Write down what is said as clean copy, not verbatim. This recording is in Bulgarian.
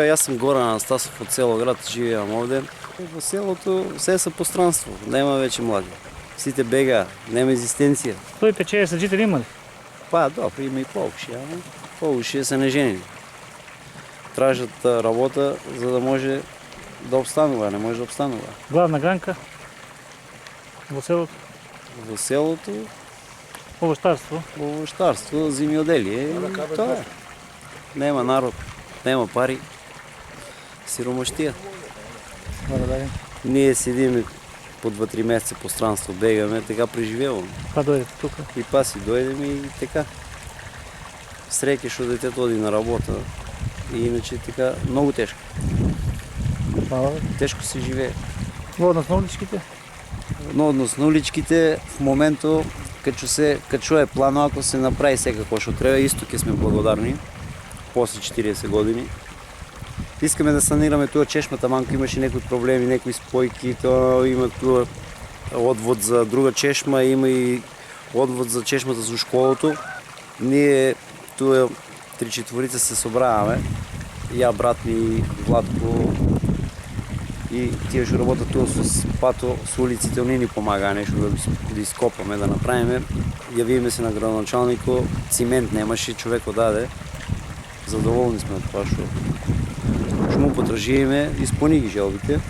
Аз съм Горан Анастасов от село Град, живеем овде. В селото все са пространство, нема вече млади. Сите бега, нема екзистенция. 150 жители има ли? Па, добре, има и по-уши, ама по-уши са неженени. Тражат работа, за да може да обстанува, не може да обстанува. Главна гранка в селото, В селото, овощарство. овощарство, земеделие, това е. Нема народ, нема пари, сиромащия. Благодаря. Ние седим по 2-3 месеца пространство, бегаме, така преживяваме. Па дойдете тук. И па си дойдем и така. Срекеш от детето оди на работа. И иначе така много тежко. Тежко се живее. Водност на уличките. Но на уличките в момента, като е плано, ако се направи сега какво ще трябва, изтоки сме благодарни. После 40 години. Искаме да санираме това чешмата, манко имаше някои проблеми, някои спойки, то има това отвод за друга чешма, има и отвод за чешмата за школото. Ние тук 3-4 се събраваме, я, брат ми, Владко и тия ще работят тук с Пато, с улиците, они ни помага нещо да изкопаме, да направим. Явиме се на градоначалника, цимент нямаше, човек даде. Задоволни сме от това, ще му потражиме, изпълни ги жалбите.